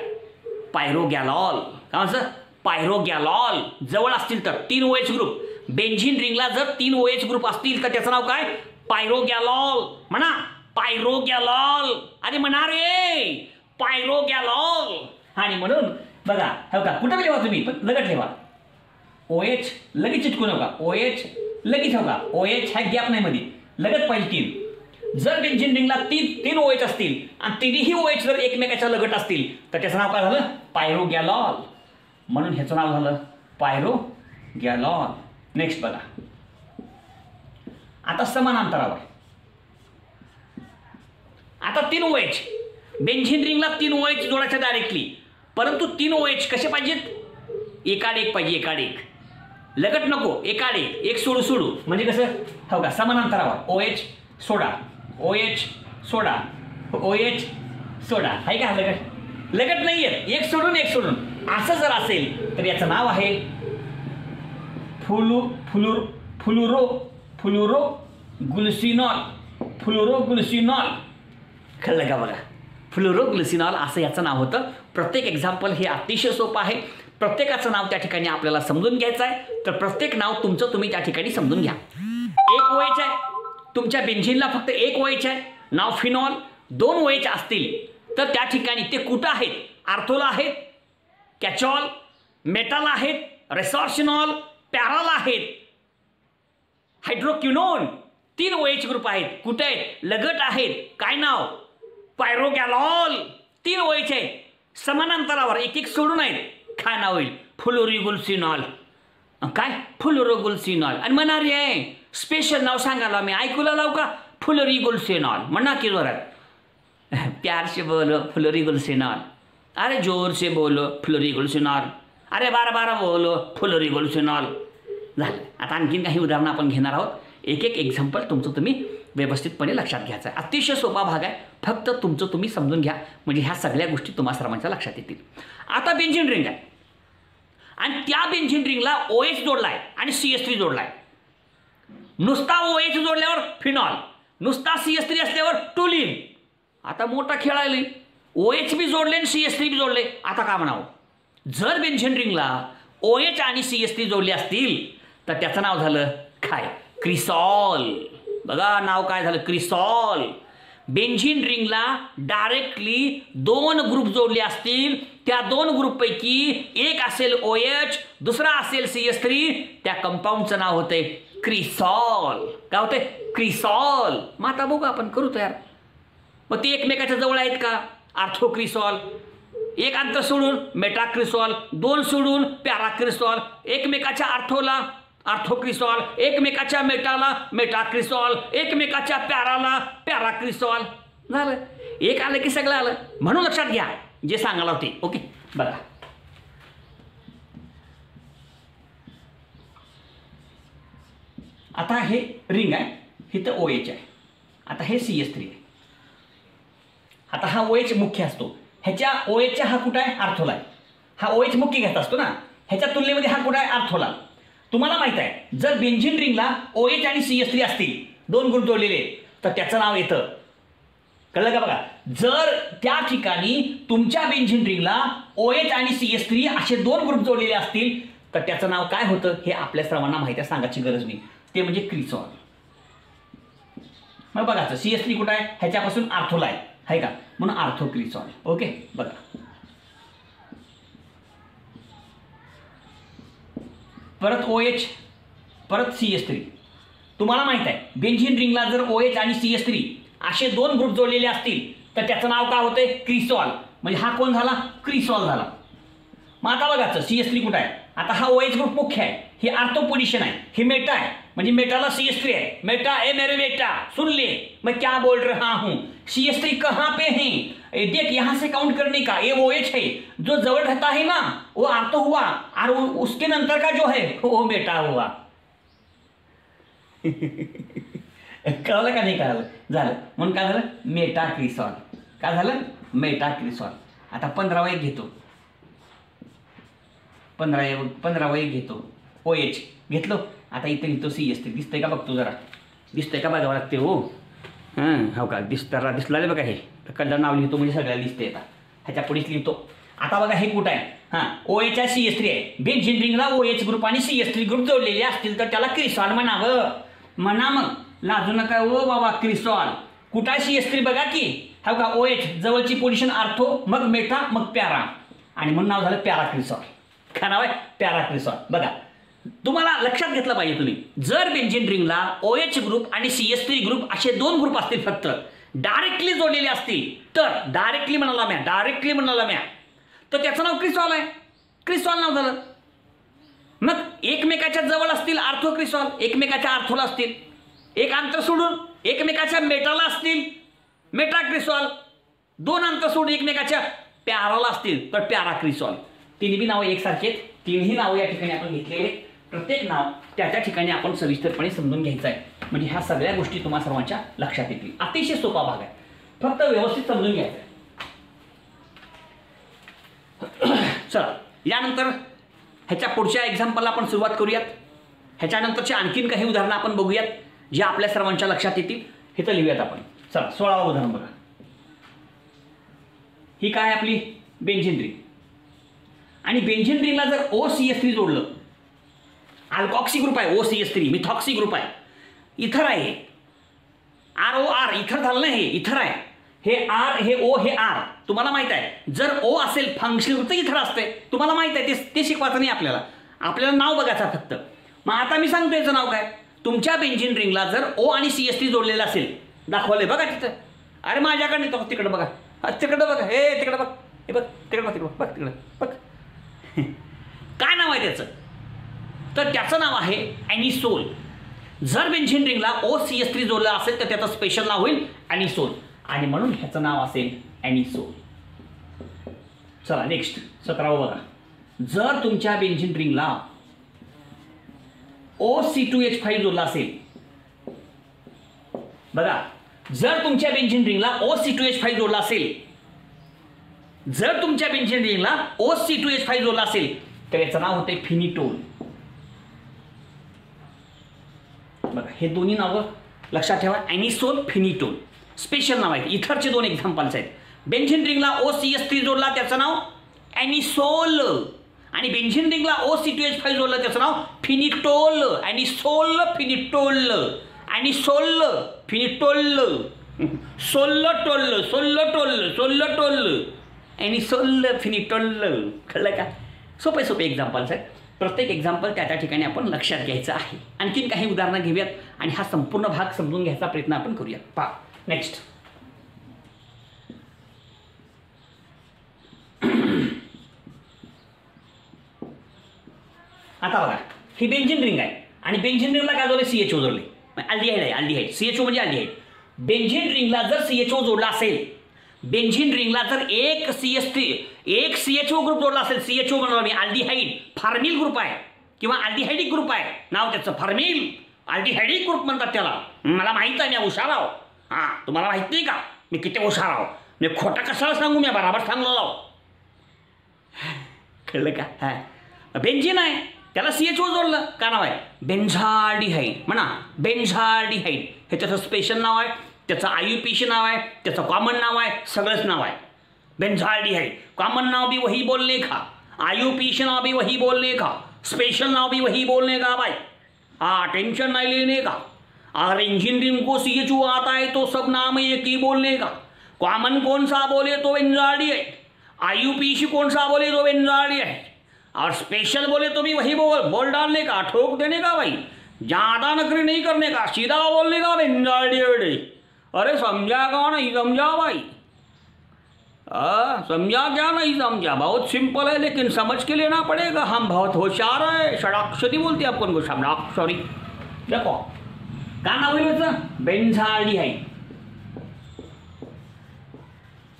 पायरोगॅलॉल. काय म्हणायचं, पायरोगॅलॉल. जवळ असतील तर 3 OH ग्रुप, बेन्झीन रिंगला जर 3 OH ग्रुप असतील तर त्याचं नाव काय, पायरोगॅलॉल. म्हणा पायरोगॅलॉल. अरे म्हणा रे पायरोगॅलॉल. आणि म्हणून बघा, हो का, कुठं लिहा तुम्ही, पण लगट लिहा. OH लगेच चिटकू नका, OH लगेच, हो का, OH हा गॅप नाही मध्ये, लगत पाहिजे 3. जर बेन्झीन रिंगला 3 OH असतील आणि 3ही OH जर एकमेकाच्या लगट असतील तर त्याचं नाव काय झालं, पायरोगॅलॉल. म्हणून ह्याचं नाव झालं पायरोगॅलॉल. नेक्स्ट बघा, आता समानांतरावर, आता 3 OH, बेन्झीन रिंगला 3 OH जोडायचं डायरेक्टली, परंतु 3 OH कसे पाहिजेत, एकाड एक पाहिजे, एकाड एक, लगट नको, एकाड एक, एक सोडू सोडू म्हणजे कसं, हो का, समानांतरावर OH सोडा, OH सोडा, OH सोडा, आहे का लगट, लगट नाही आहे, एक सोडून एक सोडून. असं जर असेल तर याचं नाव आहे फ्लुरोग्लिसिनॉल. फ्लुरोग्लिसिनॉल, कळलं का बघा, फ्लुरोग्लिसिनॉल असं याचं नाव होतं. प्रत्येक एक्झाम्पल हे अतिशय सोपं आहे. प्रत्येकाचं नाव त्या ठिकाणी आपल्याला समजून घ्यायचं आहे. तर प्रत्येक नाव तुमचं तुम्ही त्या ठिकाणी समजून घ्या. 1 OH आहे, तुमच्या बेन्झीनला फक्त 1 OH आहे, नाव फिनॉल. 2 OH असतील तर त्या ठिकाणी ते कुठं आहेत, आर्थोला आहेत, कॅचॉल, मेटाला आहेत, रेसॉर्सिनॉल, पॅराला आहेत, हायड्रोक्विनोन. 3 OH ग्रुप आहेत, कुठे आहेत, लगट आहेत, काय नाव, पायरोगॅलॉल. 3 OH आहेत, समानांतरावर, एक एक सोडून आहेत, काय नाव होईल, फ्लोरिगुल्सिनॉल. काय, फ्लोरोगुल्सिनॉल. आणि म्हणा रे स्पेशल नाव सांगायला मी ऐकूला लावू का, फ्लोरिगुल्सिनॉल. म्हणा की जोरात, प्यार से बोलो फ्लोरिगुल्सिनॉल, अरे जोर से बोलो फ्लोरिगुल्सिनॉल, अरे बारा बारा बोलो फ्लोरिगुल्सिनॉल. झालं. आता आणखीन काही उदाहरणं आपण घेणार आहोत. एक एक एक्झाम्पल तुमचं तुम्ही व्यवस्थितपणे लक्षात घ्यायचं आहे. अतिशय सोपा भाग आहे, फक्त तुमचं तुम्ही समजून घ्या म्हणजे ह्या सगळ्या गोष्टी तुम्हा सर्वांच्या लक्षात येतील. आता बेन्झीन रिंग आहे आणि त्या बेन्झीन रिंगला OH जोडला आहे आणि CH3 जोडला आहे. नुसता OH जोडल्यावर फिनॉल, नुसता CH3 असल्यावर टुलिन. आता मोठा खेळ आहे, OH बी जोडले आणि CH3 बी जोडले. आता का म्हणावं, जर बेन्झीन रिंगला OH आणि CH3 जोडले असतील तर त्याचं नाव झालं काय, क्रिसॉल. बघा नाव काय झालं, क्रिसॉल. बेन्झीन रिंगला डायरेक्टली 2 ग्रुप जोडले असतील, त्या 2 ग्रुपपैकी एक असेल OH, दुसरा असेल CH3, त्या कंपाऊंडचं नाव होते क्रिसॉल. काय होते, क्रिसॉल. मग आता बघू आपण करू तयार. मग ते एकमेकाच्या जवळ आहेत का, आर्थोक्रिसॉल. एक अंतर सोडून मेटाक्रिसॉल, 2 सोडून पॅराक्रिसॉल, एकमेकाच्या आर्थोला आर्थोक्रिसॉल, एकमेकाच्या मेटाला मेटाक्रिसॉल, एकमेकाच्या पॅराला पॅराक्रिसॉल. झालं. एक आलं की सगळं आलं. म्हणून लक्षात घ्या जे सांगायला होते. ओके, बघा आता हे रिंग आहे, इथं OH आहे. आता हे CH3 आहे. आता हा OH मुख्य असतो. ह्याच्या OHच्या हा कुठं आहे? आर्थोला आहे. हा OH मुख्य घेत असतो ना, ह्याच्या तुलनेमध्ये हा कुठं आहे? आर्थोला. तुम्हाला माहित आहे जर बेंझिन रिंगला OH आणि CH3 असतील, दोन ग्रुप जोडलेले, तर त्याचं नाव येतं. कळलं का? बघा, जर त्या ठिकाणी तुमच्या बेंझिन रिंगला OH आणि CH3 असे दोन ग्रुप जोडलेले असतील तर त्याचं नाव काय होतं हे आपल्या सर्वांना माहिती आहे, सांगायची गरज नाही. ते म्हणजे क्रिसॉल. मग बघायचं CH3 कुठं आहे? ह्याच्यापासून आर्थोला आहे का, म्हणून आर्थो क्रिसॉल. ओके, बघा परत OH परत CH3. तुम्हाला माहित आहे बेंझिन रिंगला जर OH आणि CH3 असे दोन ग्रुप जोडलेले असतील तर त्याचं नाव काय होतंय? क्रिसॉल. म्हणजे हा कोण झाला? क्रिसॉल झाला. मग आता बघायचं CH3 कुठं आहे? आता हा OH ग्रुप मुख्य आहे, हे आर्थो पोझिशन आहे, हे मेटा आहे, म्हणजे मेटाला CH3 है. मेटा ए मेरे बेटा सुन ले मैं क्या बोल रहा हूं. CH3 कहां पे है? देख यहां से काउंट करने का. ये OH है जो जवळ रहता है ना वो आर्थो हुआ, और उसके नंतर का जो है वो मेटा हुआ. कळलं का नाही कळलं? झालं. म्हणून काय झालं? मेटा क्रिसॉल. काय झालं? मेटा क्रिसॉल. आता 15वा एक घेतो, 15वा एक घेतो. OH घेतलो. आता इथं लिहितो CH3. दिसतंय का? बघतो जरा, दिसतंय का? बघावं लागते. हो हो का, दिसला बघा. हे कल्ला नाव लिहितो म्हणजे सगळ्याला दिसते. आता ह्याच्या पुढेच लिहितो. आता बघा हे कुठं आहे? OH आहे, CH3 आहे. बेंझिन रिंगला OH ग्रुप आणि CH3 ग्रुप जोडलेले असतील तर त्याला क्रिसॉल म्हणावं. म्हणा मग, लाजू नका ओ बाबा. क्रिसॉल कुठं आहे? CH3 बघा की. हा का OH जवळची पोझिशन आर्थो, मग मेटा, मग पॅरा, आणि म्हणून नाव झालं पॅरा क्रिसॉल. काय नाव आहे? पॅरा क्रिसॉल. बघा तुम्हाला लक्षात घेतलं पाहिजे तुम्ही, जर बेंझिन रिंगला OH ग्रुप आणि CH3 ग्रुप असे दोन ग्रुप असतील फक्त डायरेक्टली जोडलेले असतील तर डायरेक्टली म्हणाला म्या तर त्याचं नाव क्रिसॉल आहे. क्रिसॉल नाव झालं. मग एकमेकाच्या जवळ असतील आर्थो क्रिसॉल, एकमेकाच्या आर्थोला असतील, एक अंतर सोडून एकमेकाच्या मेटाला असतील मेटा क्रिसॉल, दोन अंतर सोडून एकमेकाच्या पॅराला असतील तर पॅरा क्रिसॉल. तिन्ही नावं एकसारखे. तिन्ही नावं या ठिकाणी आपण घेतलेले. प्रत्येक नाव त्या ठिकाणी आपण सविस्तरपणे समजून घ्यायचं आहे, म्हणजे ह्या सगळ्या गोष्टी तुम्हा सर्वांच्या लक्षात येतील. अतिशय सोपा भाग आहे, फक्त व्यवस्थित समजून घ्यायचं आहे. चला यानंतर ह्याच्या पुढच्या एक्झाम्पलला आपण सुरुवात करूयात. ह्याच्यानंतरचे आणखीन काही उदाहरणं आपण बघूयात जे आपल्या सर्वांच्या लक्षात येतील. हे तर लिहूयात आपण. चला 16वं उदाहरण बघा. ही काय आपली बेंझिन रिंग, आणि बेंझिन रिंगला जर OCH3 जोडलं, अल्कॉक्सी ग्रुप आहे, OCH3 मिथॉक्सी ग्रुप आहे, इथर आहे, ROR इथर झालं नाही, हे इथर आहे. हे R, हे O, हे R. तुम्हाला माहित आहे जर O असेल फंक्शनल तर इथर असते. तुम्हाला माहित आहे ते शिकवायचं नाही आपल्याला नाव बघायचं फक्त. मग आता मी सांगतो याचं नाव काय. तुमच्या बेंझिन रिंगला जर O आणि CH3 जोडलेलं असेल, दाखवलंय बघा तिथं. अरे माझ्याकडे तो तिकडं बघा, तिकडं बघा, हे तिकडं बघ, हे बघ तिकडं बघ, तिकडं बघ, तिकडं बघ. काय नाव आहे त्याचं? तर त्याचं नाव आहे ॲनिसोल. जर बेंझिन रिंगला OCH3 जोडला असेल तर त्याचं स्पेशल नाव होईल ॲनिसोल, आणि म्हणून ह्याचं नाव असेल ॲनिसोल. चला नेक्स्ट 17वं बघा. जर तुमच्या बेंझिन रिंगला OC2H5 जोडला असेल, बघा जर तुमच्या बेंझिन रिंगला OC2H5 जोडला असेल, जर तुमच्या बेंझिन रिंगला OC2H5 जोडला असेल तर याचं नाव होते फिनिटोल. बघा हे दोन्ही नावं लक्षात ठेवा, ॲनिसोल, फिनिटोल. स्पेशल नाव आहेत. इथरचे दोन एक्झाम्पल्स आहेत. बेंझिन रिंगला OCH3 जोडला त्याचं नाव ॲनिसोल, आणि बेंझिन रिंगला OC2H5 जोडला त्याचं नाव फिनिटोल. ॲनिसोल फिनिटोल, ॲनिसोल फिनिटोल, सोल्लोटोल सोल्लोटोल सोल्लोटोल, ॲनिसोल फिनिटोल. कळलं का? सोपे एक्झाम्पल्स आहेत. प्रत्येक एक्झाम्पल त्या ठिकाणी आपण लक्षात घ्यायचं आहे. आणखीन काही उदाहरणं घेऊयात आणि हा संपूर्ण भाग समजून घ्यायचा प्रयत्न आपण करूया. पहा नेक्स्ट. आता बघा ही बेंझिन रिंग आहे, आणि बेंझिन रिंगला काय जोडले? CHO जोडले. अल्डिहाइड आहे, अल्डिहाइड. CHO म्हणजे अल्डिहाइड. बेंझिन रिंगला जर CHO जोडला असेल, बेंझिन रिंगला जर एक CHO ग्रुप जोडला असेल, CHO म्हणतो मी अल्डिहाइड फार्मिल ग्रुप आहे किंवा अल्डिहाइडिक ग्रुप आहे, नाव त्याचं फार्मिल अल्डिहाइडिक ग्रुप म्हणतात त्याला. मला माहित आहे, मी हुशार आहो. हां, तुम्हाला माहित नाही का मी किती हुशार आहो? मी खोटा कशाला सांगू, मी बराबर सांगलो. कळलं का? हां, बेंझिन आहे त्याला CHO जोडलं, का नाव आहे बेन्झाल्डिहाइड. म्हणा बेन्झाल्डिहाइड, हे त्याचं स्पेशल नाव आहे, त्याचं IUPAC नाव आहे, त्याचं कॉमन नाव आहे, सगळंच नाव आहे बेन्झाल्डिहाइड. कॉमन नाव भी वही बोलने का, IUPAC नाव भी वही बोलने का, स्पेशल नाव भी वही बोलने का भाई. हाँ, टेंशन नहीं लेने का. अगर इंजीनियरिंग को CHO आता है तो सब नाम एक ही बोलने का. कॉमन कौन सा बोले तो बेन्झाल्डिहाइड, IUPAC कौन सा बोले तो बेन्झाल्डिहाइड, और स्पेशल बोले तो भी वही बोल डालने का, ठोक देने का भाई. ज़्यादा नखरे नहीं करने का, सीधा बोलने का बेन्झाल्डिहाइड. अरे समझा का नहीं समझा भाई? समझा क्या नहीं समझा? बहुत सिंपल है लेकिन समझ के लेना पड़ेगा. हम बहुत होशियार है, षडाक्षरी बोलते हैं अपन को, षडाक्षरी. देखो का नाव आहे त्याचं बेन्झाल्डिहाइड.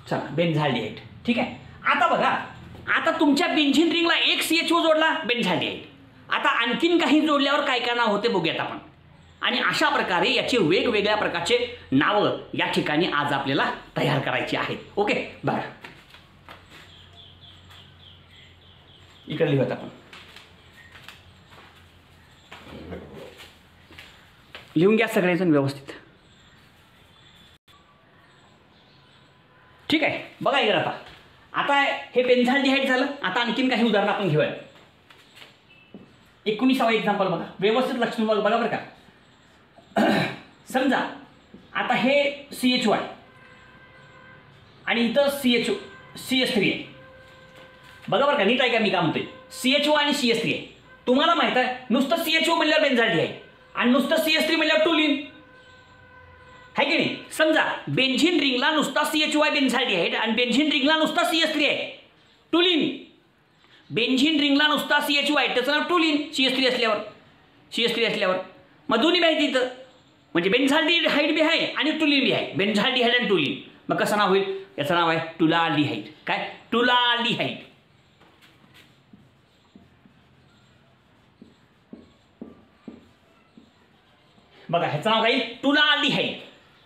चला बेन्झाल्डिहाइड ठीक आहे. आता बघा, आता तुमच्या बेंझिन रिंगला एक CHO जोडला बेन्झाल्डिहाइड. आता आणखीन काही जोडल्यावर काय काय नाव होते बघूयात आपण. आणि अशा प्रकारे याचे वेगवेगळ्या प्रकारचे नावं या ठिकाणी आज आपल्याला तयार करायची आहेत. ओके, बघा इकडे लिहूयात आपण. लिहून घ्या सगळेजण व्यवस्थित. ठीक आहे, बघा इकडे. आता हे बेन्झाल्डिहाइड झालं. आता आणखीन काही उदाहरणं आपण घेऊया. 19वा एक्झाम्पल बघा, व्यवस्थित लक्ष देऊन बघा बरं का. समजा आता हे CHO आहे आणि इथं CS3 आहे. बघा बरं का, नीट आहे का मी काय म्हणतोय. CHO आणि CS3 आहे. तुम्हाला माहित आहे नुसतं CHO म्हणल्यावर बेन्झाल्डिहाइड आणि नुसतं CS3 म्हणल्यावर टुलिन आहे की नाही. समजा बेंझिन रिंगला नुसता CHO आहे बेन्झाल्डिहाइड आणि बेंझिन रिंगला नुसता CS3 आहे टुलिन. बेंझिन रिंगला नुसता CHO आहे त्याचं नाव टुलिन, CS3 असल्यावर मग दोन्ही माहिती इथं, म्हणजे बेन्झाल्डिहाइड बी आहे आणि टुलिन बी आहे. बेन्झाल्डिहाइड आणि टुलिन, मग कसं नाव होईल? याचं नाव आहे टुलाल्डिहाइड. काय? टुलाल्डिहाइड. बघा ह्याचं नाव काय? टुलाल्डिहाइड.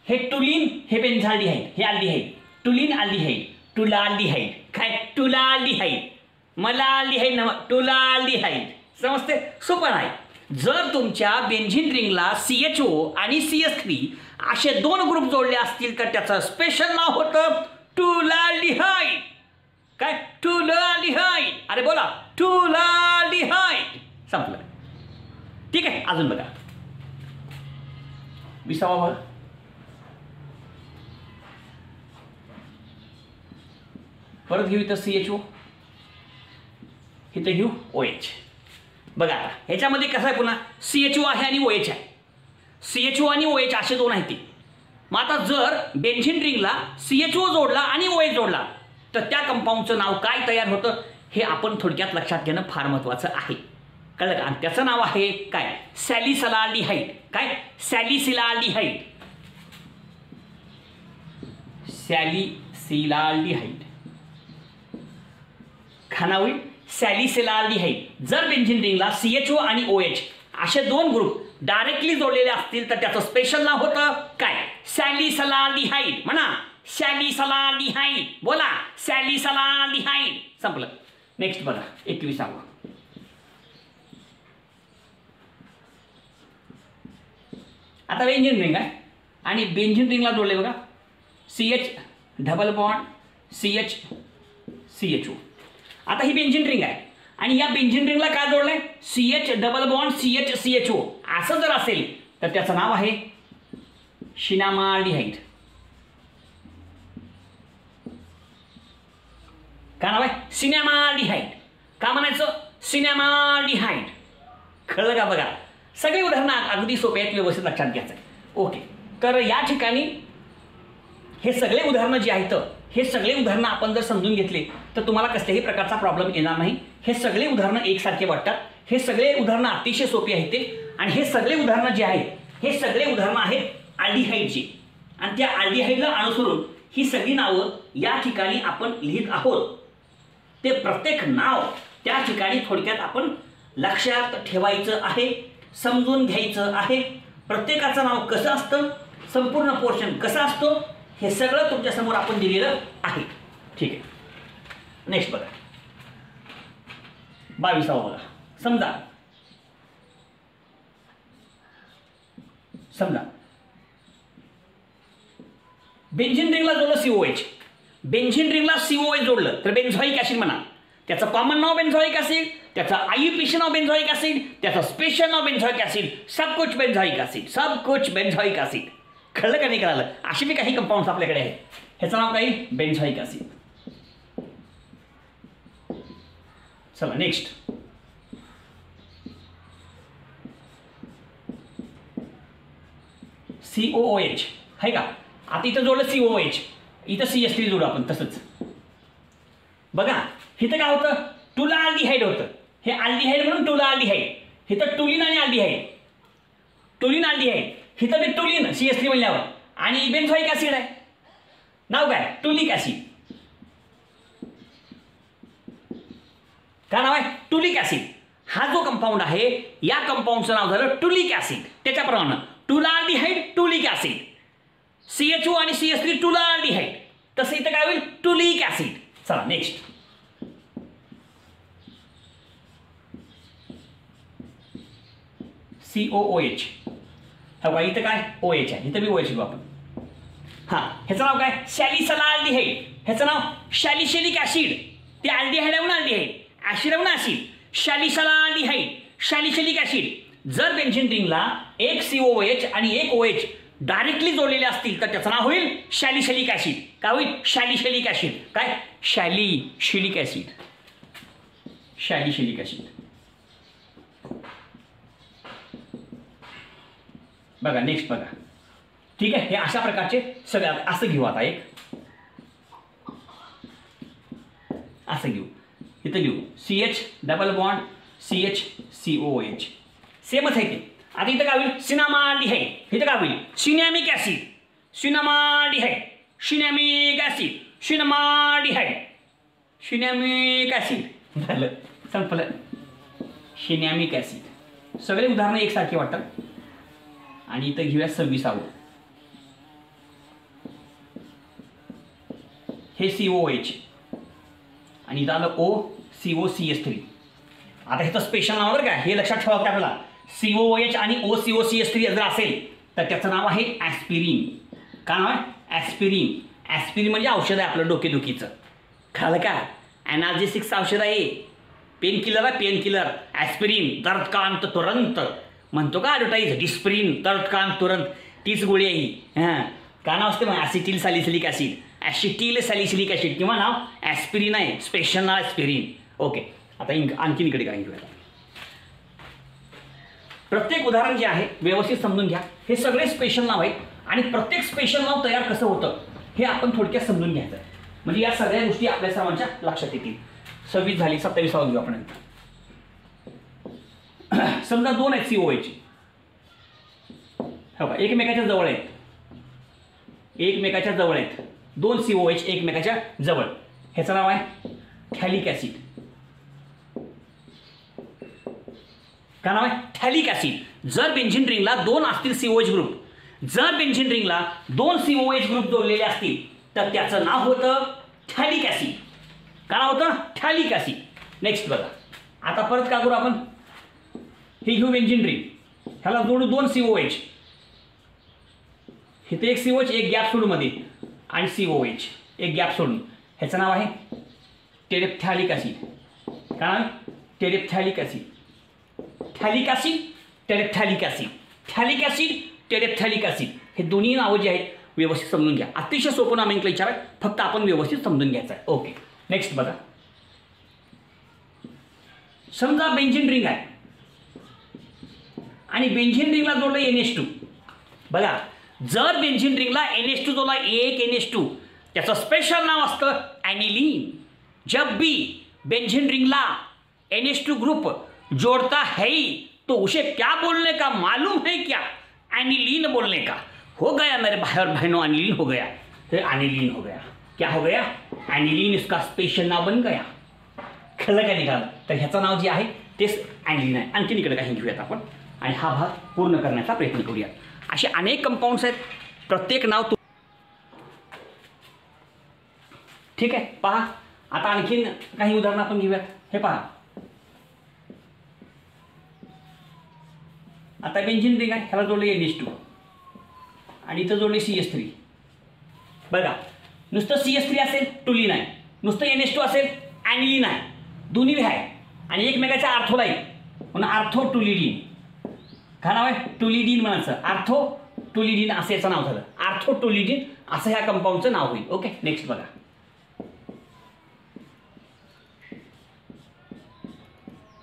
हे टुलिन, हे बेन्झाल्डिहाइड, हे अल्डिहाइड. टुलिन अल्डिहाइड, टुलाल्डिहाइड. काय? टुलाल्डिहाइड. मलाल्डिहाइड नव्हे, टुलाल्डिहाइड. समजते? सोपं आहे. जर तुमच्या बेंझिन रिंगला CHO आणि CS3 असे दोन ग्रुप जोडले असतील तर त्याचं स्पेशल नाव होतं टुलाल्डिहाइड. काय? टुलाल्डिहाइड. अरे बोला, टुलाल्डिहाइड. संपलं. ठीक आहे, अजून बघा 20वा भाग. परत घेऊ इथं CHO, इथं घेऊ OH. बघा आता ह्याच्यामध्ये कसं आहे, पुन्हा CHO आहे आणि OH आहे. CHO आणि OH असे दोन आहेत. मग आता जर बेंझिन रिंगला CHO जोडला आणि OH जोडला तर त्या कंपाऊंडचं नाव काय तयार होतं हे आपण थोडक्यात लक्षात घेणं फार महत्त्वाचं आहे. कळलं का? आणि त्याचं नाव आहे काय? सॅलिसिलाल्डिहाइड. काय? सॅलिसिलाल्डिहाइड. सॅलिसिलाल्डिहाइड. खानावी सॅलिसिलाल्डिहाइड. जर बेंझिन रिंगला CHO आणि OH असे दोन ग्रुप डायरेक्टली जोडलेले असतील तर त्याचं स्पेशल नाव होतं काय? सॅलिसिलाल्डिहाइड. म्हणा सॅलिसिलाल्डिहाइड. बोला सॅलिसिलाल्डिहाइड. संपलं. नेक्स्ट बघा 21वा. आता बेंझिन रिंग आहे आणि बेंझिन रिंगला जोडले बघा CH double bond CH CHO. आता ही बेंझिन रिंग आहे आणि या बेंझिन रिंगला काय जोडलंय? CH double bond CH CHO. असं जर असेल तर त्याचं नाव आहे सिनामाल्डिहाइड. काय नाव आहे? सिनामाल्डिहाइड. का म्हणायचं? सिनामाल्डिहाइड. कळलं का? बघा सगळे उदाहरणं अगदी सोपे आहेत, व्यवस्थित लक्षात घ्यायचं. ओके, तर या ठिकाणी हे सगळे उदाहरणं जे आहेत हे सगळे उदाहरणं आपण जर समजून घेतले तर तुम्हाला कसल्याही प्रकारचा प्रॉब्लेम येणार नाही. हे सगळे उदाहरणं एकसारखे वाटतात. हे सगळे उदाहरणं अतिशय सोपी आहेत ते. आणि हे सगळे उदाहरणं जे आहेत हे सगळे उदाहरणं आहेत अल्डिहाइडची. आणि त्या अल्डिहाइडला अनुसरून ही सगळी नावं या ठिकाणी आपण लिहित आहोत. ते प्रत्येक नाव त्या ठिकाणी थोडक्यात आपण लक्षात ठेवायचं आहे, समजून घ्यायचं आहे. प्रत्येकाचं नाव कसं असतं, संपूर्ण पोर्शन कसा असतो, हे सगळं तुमच्यासमोर आपण दिलेलं आहे. ठीक आहे. नेक्स्ट बघा, 22वा बघा. समजा बेन्झीन रिंगला जोडलं COH, बेन्झीन रिंगला COH जोडलं तर बेन्झॉइक ऍसिड म्हणा. त्याचं कॉमन नाव बेन्झॉइक ऍसिड, त्याचं IUPAC नाव बेन्झॉइक ऍसिड, त्याचं स्पेशल नाव बेन्झॉइक ऍसिड, सब कुछ बेन्झॉइक ऍसिड, सब कुछ बेन्झॉइक ऍसिड. कळलं का नाही कळालं? अशी बी काही कंपाऊंड्स आपल्याकडे आहेत, ह्याचं नाव काही बेन्झॉइक ऍसिड. चला नेक्स्ट, COOH आहे का? आता इथं जोडलं COOH, इथं CH3 जोडू आपण तसंच. बघा इथं काय होतं, टुला अल्डिहाइड होतं, हे अल्डिहाइड म्हणून टुला अल्डिहाइड. इथं टुलिन आणि अल्डिहाइड, टुलिन अल्डिहाइड, इथं बी टुलिन CH3 म्हणल्यावर, आणि बेन्झॉइक ऍसिड आहे. नाव काय? टुलिक ऍसिड. काय नाव आहे? टुलिक ऍसिड. हा जो कंपाऊंड आहे या कंपाऊंडचं नाव झालं टुलिक ऍसिड. त्याच्याप्रमाणे टुला अल्डिहाइड, टुलिक ऍसिड, CHO आणि CH3 टुला अल्डिहाइड, तसं इथं काय होईल? टुलिक ऍसिड. चला नेक्स्ट, COOH. हा इथं काय OH आहे, इथं बी OH घेऊ आपण. हा, ह्याचं नाव काय? सॅलिसलाल्डिहाइड. ह्याचं नाव सॅलिसिलिक ऍसिड. ते अल्डिहाइड आहे ना, अल्डिहाइड, ऍसिड आहे ना ऍसिड, सॅलिसलाल्डिहाइड, सॅलिसिलिक ऍसिड. जर बेन्झीन रिंगला एक COOH आणि एक OH डायरेक्टली जोडलेले असतील तर त्याचं नाव होईल सॅलिसिलिक ऍसिड. काय होईल? Salicylic acid. काय? Salicylic acid, salicylic acid. बघा नेक्स्ट बघा. ठीक आहे, हे अशा प्रकारचे सगळे असं घेऊ. आता एक असं घेऊ, इथं घेऊ CH double bond CH COOH, सेमच आहे ते. आता इथं काय होईल? सिनामाल्डिहाइड. इथं काय होईल? Cinnamic acid, cinnamaldehyde, cinnamic acid, cinnamaldehyde, cinnamic acid. झालं, संपलं. Cinnamic acid. सगळे उदाहरणं एकसारखे वाटतात. आणि इथं घेऊया 26वा, हे COOH आणि इथं आलं OCOCH3. आता ह्याचं स्पेशल नाव बरं का, हे लक्षात ठेवावं आपल्याला. COOH आणि OCOCH3 जर असेल तर त्याचं नाव आहे ॲस्पिरिन. काय नाव आहे? ॲस्पिरिन. ॲस्पिरिन म्हणजे औषध आहे आपलं डोकेदुखीचं. कळलं का? ॲनाल्जेसिक्सचं औषध आहे, पेन किलर आहे, पेन किलर. ॲस्पिरिन, दर्दकांत तुरंत म्हणतो का ॲडव्हर्टाईज, डिस्प्रिन, दर्दकांत तुरंत, तीच गोळी आहे ही. हां, काय नाव असते मग? Acetyl salicylic acid, acetyl salicylic acid, किंवा नाव ॲस्पिरिन आहे, स्पेशल नाव ॲस्पिरिन. ओके, आता आणखीन इकडे काय घेऊया. प्रत्येक उदाहरण जे आहे व्यवस्थित समजून घ्या. हे सगळे स्पेशल नाव आहेत आणि प्रत्येक स्पेशल नाव तयार कसं होतं हे आपण थोडक्यात समजून घ्यायचं आहे. म्हणजे या सगळ्या गोष्टी आपल्या सर्वांच्या लक्षात येतील. 26 झाली, 27वा घेऊ आपण. समजा दोन आहेत COOH, हो का, एकमेकाच्या जवळ आहेत, एकमेकाच्या जवळ आहेत. दोन COOH एकमेकाच्या जवळ. ह्याचं नाव आहे थॅलिक ॲसिड. काय नाव आहे? थॅलिक ॲसिड. जर बेन्झीन रिंगला दोन असतील COH ग्रुप, जर बेन्झीन रिंगला दोन COH ग्रुप जोडलेले असतील तर त्याचं नाव होतं थॅलिक ॲसिड. काय नाव होतं? थॅलिक ॲसिड. नेक्स्ट बघा, आता परत काय करू आपण? हे घेऊ बेन्झीन रिंग, ह्याला जोडू दोन COH. इथे एक COH, एक गॅप सोडून मध्ये, आणि COH एक गॅप सोडून. ह्याचं नाव आहे टेरेप्थॅलिक ॲसिड. काय नाव? Terephthalic acid. Phthalic acid, terephthalic acid, phthalic acid, terephthalic acid. हे दोन्ही नावं जी आहेत व्यवस्थित समजून घ्या. अतिशय सोपं नामांकन विचार आहे, फक्त आपण व्यवस्थित समजून घ्यायचं आहे. ओके, नेक्स्ट बघा. समजा बेन्झीन रिंग आहे आणि बेन्झीन रिंगला जोडलं NH2. बघा, जर बेन्झीन रिंगला NH2 जोडला, एक NH2, त्याचं स्पेशल नाव असतं ॲनिलीन. जब भी बेन्झीन रिंगला NH2 ग्रुप जोड़ता है तो उसे क्या बोलने का मालूम है क्या? एनिलीन बोलने का. हो गया मेरे भाई और बहनों, एनिलीन हो गया, तो एनिलीन हो गया. क्या हो गया? एनिलीन इसका स्पेशल नाव बन गया. कळलं का निघालं? तर ह्याचं नाव जे आहे तेच एनिलीन आहे. आणखीन इकडे काही घेऊयात आपण आणि हा भाग पूर्ण करण्याचा प्रयत्न करूयात. असे अनेक कंपाऊंड्स आहेत, प्रत्येक नाव ठीक आहे. पहा आता आणखीन काही उदाहरणं आपण घेऊयात. हे पहा, आता बेंझिन रिंग आहे, ह्याला जोडले NH2 आणि इथं जोडले CS3. बघा, नुसतं CS3 असेल टुलीन आहे, नुसतं NH2 असेल ॲनिलीन आहे, दोन्ही आहे आणि एकमेकाच्या आर्थोला आहे म्हणून आर्थो टुलिडीन. काय नाव आहे? टुलिडीन म्हणायचं, आर्थो टुलिडीन असं याचं नाव झालं. आर्थो टुलिडीन असं ह्या कंपाऊंडचं नाव होईल. ओके, नेक्स्ट बघा.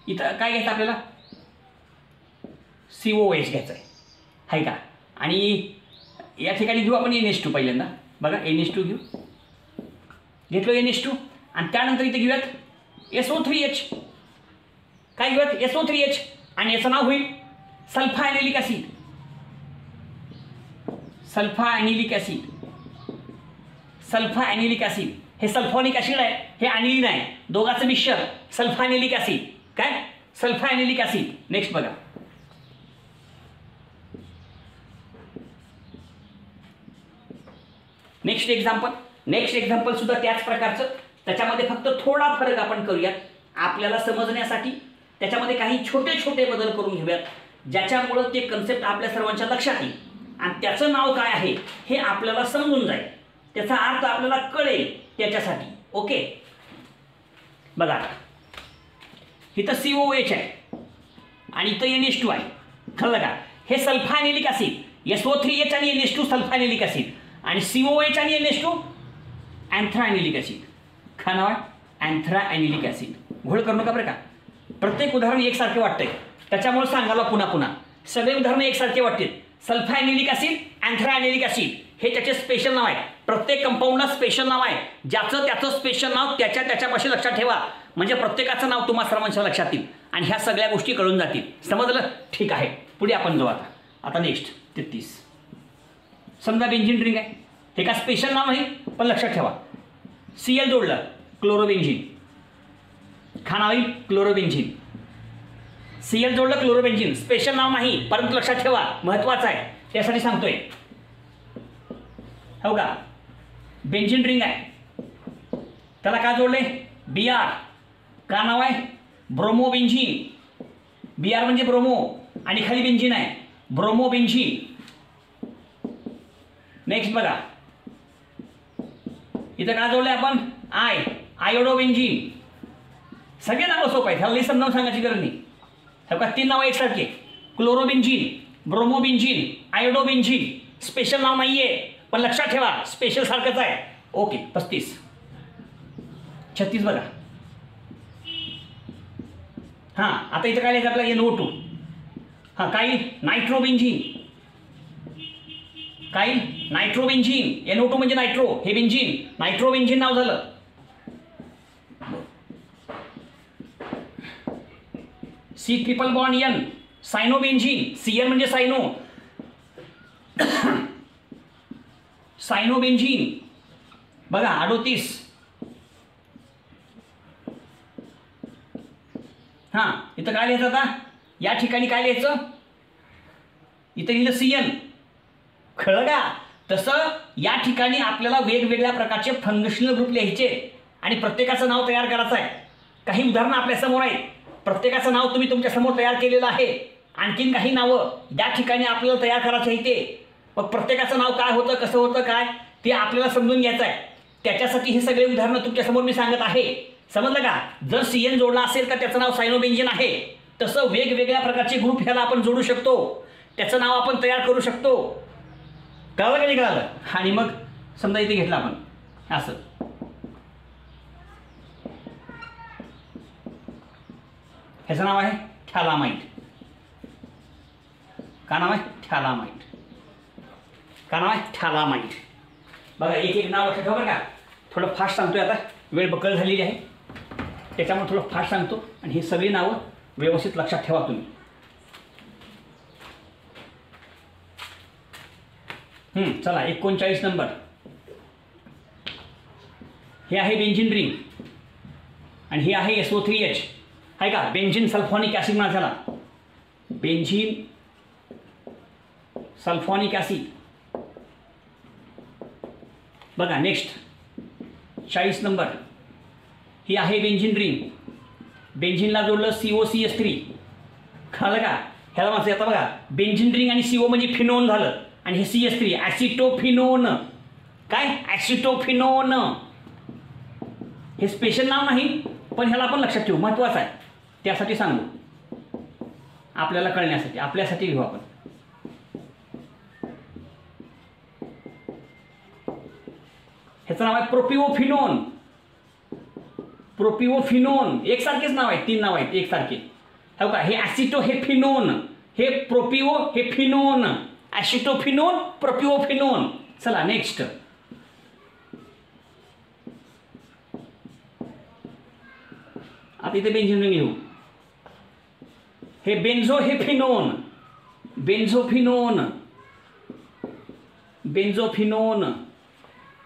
इथं काय घ्यायचं आपल्याला? COOH घ्यायचं आहे का? आणि या ठिकाणी घेऊ आपण NH2 पहिल्यांदा. बघा, NH2 घेतलो NH2 आणि त्यानंतर इथे घेऊयात SO3H. काय घेऊयात? SO3H आणि याचं नाव होईल sulphanilic acid. Sulphanilic acid, sulphanilic acid. हे सल्फॉनिक ॲसिड आहे, हे ॲनिलीन आहे, दोघांचं मिश्रण सल्फा ॲनिलिक ॲसिड. काय? Sulphanilic acid. नेक्स्ट बघा, नेक्स्ट एक्झाम्पल सुद्धा त्याच प्रकारचं. त्याच्यामध्ये फक्त थोडा फरक आपण करूयात आपल्याला समजण्यासाठी. त्याच्यामध्ये काही छोटे छोटे बदल करून घेऊयात ज्याच्यामुळं ते कन्सेप्ट आपल्या सर्वांच्या लक्षात येईल आणि त्याचं नाव काय आहे हे आपल्याला समजून जाईल, त्याचा अर्थ आपल्याला कळेल त्याच्यासाठी. ओके, बघा आता इथं COOH आहे आणि इथं NH2 आहे. कळलं का? हे सल्फा ॲनिलिक ॲसिड, SO3H आणि NH2 सल्फा ॲनिलिक ॲसिड आणि COOH आणि NH2 अँथ्रा ॲनिलिक ॲसिड. काय नाव आहे? अँथ्रा ॲनिलिक ॲसिड. घोळ करू नका बरं का. प्रत्येक उदाहरण एकसारखे वाटतंय, त्याच्यामुळे सांगायला पुन्हा सगळे उदाहरणं एकसारखे वाटतील. सल्फा ॲनिलिक ॲसिड, अँथ्रा ॲनिलिक ॲसिड हे त्याचे स्पेशल नाव आहे. प्रत्येक कंपाऊंडला स्पेशल नाव आहे, ज्याचं त्याचं स्पेशल नाव त्याच्यापाशी लक्षात ठेवा, म्हणजे प्रत्येकाचं नाव तुम्हा सर्वांच्या लक्षात येईल आणि ह्या सगळ्या गोष्टी कळून जातील. समजलं? ठीक आहे, पुढे आपण जाऊ आता नेक्स्ट 33. समजा बेंझिन रिंग आहे, हे का स्पेशल नाव नाही पण लक्षात ठेवा. Cl जोडलं, क्लोरोबेंझिन. खाना होईल क्लोरोबेंझिन. Cl जोडलं क्लोरोबेंझिन, स्पेशल नाव नाही परंतु लक्षात ठेवा, महत्वाचं आहे त्यासाठी सांगतोय. हो का? बेंझिन रिंग आहे, त्याला काय जोडले? Br. का नाव आहे? ब्रोमोबेंझिन. Br म्हणजे ब्रोमो आणि खाली बेंझिन आहे, ब्रोमोबेंझिन. नेक्स्ट बघा, इथं काय जोडले आपण? आयोडोबेंझिन. सगळे नावं सोपं आहेत, ह्याला समजावून सांगायची गरज नाही. हे का 3 नावं एकसारखे, क्लोरोबेंझिन, ब्रोमोबेंझिन, आयोडोबेंझिन. स्पेशल नाव नाहीये पण लक्षात ठेवा स्पेशल सारखंच आहे. ओके, 35. 36 बघा. हां, आता इथं काय लिहायचं आपल्याला? NO2. हां, काय? नायट्रोबेंझिन. काय? नायट्रोबेंझिन. NO2 म्हणजे नायट्रो, हे बेंझिन, नायट्रोबेंझिन नाव झालं. C∧N, सायनोबेंझिन. CN म्हणजे सायनो, सायनोबेंझिन. बघा 38. हां, इथं काय लिहायचं आता? या ठिकाणी काय लिहायचं? इथं लिहिलं CN. कळलं का? तसं या ठिकाणी आपल्याला वेगवेगळ्या प्रकारचे फंक्शनल ग्रुप लिहायचे आणि प्रत्येकाचं नाव तयार करायचं आहे. काही उदाहरणं आपल्यासमोर आहेत, प्रत्येकाचं नाव तुम्ही तुमच्या समोर तयार केलेलं आहे. आणखीन काही नावं या ठिकाणी आपल्याला तयार करायचं आहे ते. मग प्रत्येकाचं नाव काय होतं, कसं होतं, काय ते आपल्याला समजून घ्यायचं आहे. त्याच्यासाठी हे सगळे उदाहरणं तुमच्यासमोर मी सांगत आहे. समजलं का? जर CN जोडला असेल तर त्याचं नाव सायनोबेंझिन आहे. तसं वेगवेगळ्या प्रकारचे ग्रुप ह्याला आपण जोडू शकतो, त्याचं नाव आपण तयार करू शकतो. कळलं का नाही कळलं? आणि मग समजा इथे घेतलं आपण असं, ह्याचं नाव आहे थॅलामाइड. का नाव आहे? थॅलामाइड. का नाव आहे? थॅलामाइड. बघा एक एक नाव लक्षात ठेवा बरं का. थोडं फास्ट सांगतोय, आता वेळ बकल झालेली आहे त्याच्यामुळे थोडं फास्ट सांगतो आणि ही सगळी नावं व्यवस्थित लक्षात ठेवा तुम्ही. चला 39 नंबर. हे आहे बेंझिन रिंग आणि हे आहे SO3H आहे का, बेंझिन सल्फॉनिक ॲसिड म्हणा त्याला, बेंझिन सल्फॉनिक ॲसिड. बघा नेक्स्ट 40 नंबर. ही आहे बेंझिन रिंग, बेंझिनला जोडलं COCH3, कळलं का. ह्याला माझं आता बघा बेंझिन रिंग आणि CO म्हणजे फिनोन झालं आणि हे CH3 ॲसिटोफिनोन. काय ॲसिटोफिनोन, हे स्पेशल नाव नाही पण ह्याला आपण लक्षात ठेवू, महत्त्वाचं आहे, त्यासाठी सांगू आपल्याला कळण्यासाठी, आपल्यासाठी घेऊ आपण. ह्याचं नाव आहे प्रोपिओफिनोन. प्रोपिओफिनोन एकसारखेच नाव आहे, 3 नाव आहेत एकसारखे. हो का, हे ॲसिटो हे फिनोन, हे प्रोपिओ हे फिनोन, ॲसिटोफिनोन प्रोपिओफिनोन. चला नेक्स्ट. आता इथे बेंझिन रिंग लिहू. हे बेंझो हे फिनोन, बेंझोफिनोन, बेंझोफिनोन.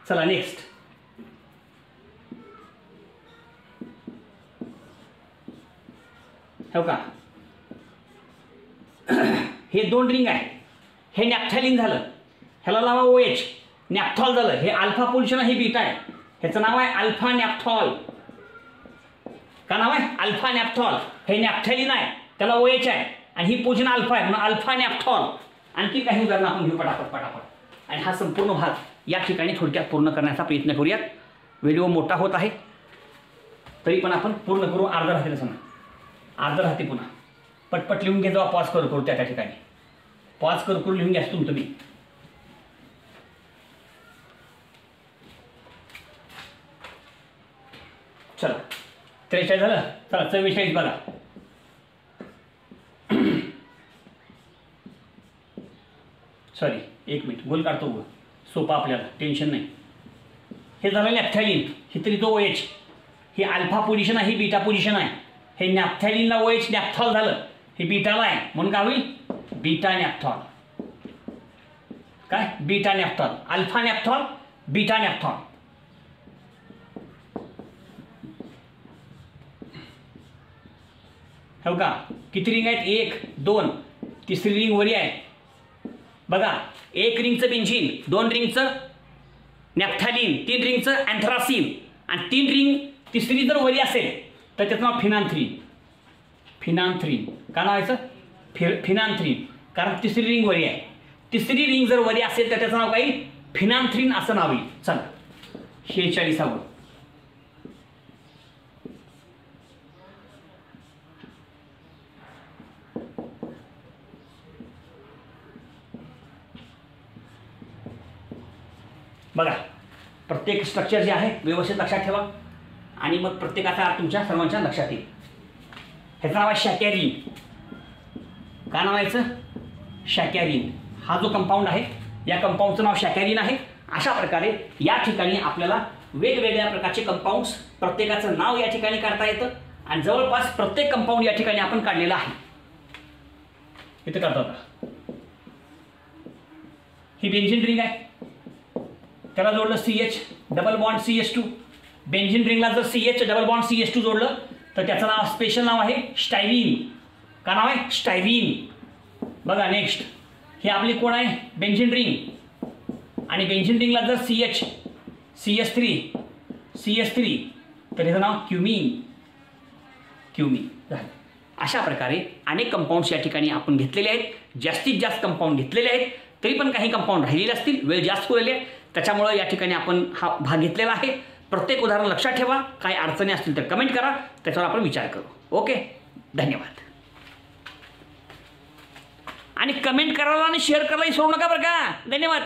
चला नेक्स्ट. हो का, हे 2 रिंग आहे, हे नॅफ्थॅलिन झालं, ह्याला लावा OH, नॅफ्थॉल झालं. हे अल्फा पोझिशन आहे, हे बीटा आहे, ह्याचं नाव आहे अल्फा नॅफ्थॉल. का नाव आहे अल्फा नॅफ्थॉल. हे नॅफ्थॅलिन आहे, त्याला OH आहे आणि ही पोझिशन अल्फा आहे म्हणून अल्फा नॅफ्थॉल. आणखी काही उदाहरणं आपण घेऊ पटापट पटापट. आणि हा संपूर्ण भाग या ठिकाणी थोडक्यात पूर्ण करण्याचा प्रयत्न करूयात. व्हिडिओ मोठा होत आहे तरी पण आपण पूर्ण करू. अर्धा राहते समजा, अर्धा राहते. पुन्हा पटपट लिहून घे, जेव्हा पॉज करू त्या ठिकाणी पॉज करू लिहून घ्या तुम्ही. चला 43 झालं. चला 44 बघा. सॉरी 1 मिनिट, गोल काढतो गोल, सोपा आपल्याला, टेन्शन नाही. हे झालं नॅफ्थॅलिन, ही तरी तो OH, ही अल्फा पोझिशन आहे, ही बीटा पोझिशन आहे. हे नॅफ्थॅलिनला OH नॅफ्थॉल झालं, हे बीटाला आहे म्हणून काय होईल बीटा नॅफ्थॉल. काय beta naphthol, alpha naphthol, beta naphthol. हो का, किती रिंग आहेत 1 2, तिसरी रिंग वरी आहे बघा. 1 रिंगचं बेंझिन, 2 रिंगचं नॅफ्थॅलिन, 3 रिंगचं अँथ्रासिन आणि 3 रिंग तिसरी जर वरी असेल तर त्याचं नाव फिनान्थ्रीन. फिनान्थ्रीन का नाव याचं फिनान्थ्रीन, कारण तिसरी रिंग वरी आहे. तिसरी रिंग जर वरी असेल तर त्याचं नाव काय फिनान्थ्रीन असं नाव येईल. चला 46. बघा प्रत्येक स्ट्रक्चर जे आहे व्यवस्थित लक्षात ठेवा आणि मग प्रत्येकाचा तुमच्या सर्वांच्या लक्षात येईल. ह्याचं नाव आहे शॅकॅरिन. का नाव आहे शॅकॅरिन. हा जो कंपाऊंड आहे या कंपाऊंडचं नाव शॅकॅरिन आहे. अशा प्रकारे या ठिकाणी आपल्याला वेगवेगळ्या प्रकारचे कंपाऊंड्स प्रत्येकाचं नाव या ठिकाणी काढता येतं आणि जवळपास प्रत्येक कंपाऊंड या ठिकाणी आपण काढलेला आहे. इथे काढतो आता. ही बेंझिन रिंग आहे, त्याला जोडलं CH double bond CH2. Benzene रिंगला जर CH डबल बॉन्ड CH2 जोडलं तर त्याचं नाव स्पेशल नाव आहे स्टायरीन. का नाव आहे स्टायरीन. बघा नेक्स्ट. हे आपली कोण आहे बेंझिन रिंग आणि बेंझिन रिंगला जर CH3 तर ह्याचं नाव क्युमीन. क्युमीन झालं. अशा प्रकारे अनेक कंपाऊंड्स या ठिकाणी आपण घेतलेले आहेत. जास्तीत जास्त कंपाऊंड घेतलेले आहेत, तरी पण काही कंपाऊंड राहिलेले असतील, वेळ जास्त होईल आहे त्याच्यामुळे या ठिकाणी आपण हा भाग घेतलेला आहे. प्रत्येक उदाहरण लक्षात ठेवा. काही अडचणी असतील तर कमेंट करा, त्याच्यावर आपण विचार करू. ओके, धन्यवाद. आणि कमेंट करायला आणि शेअर करायला विसरू नका बरं का. धन्यवाद.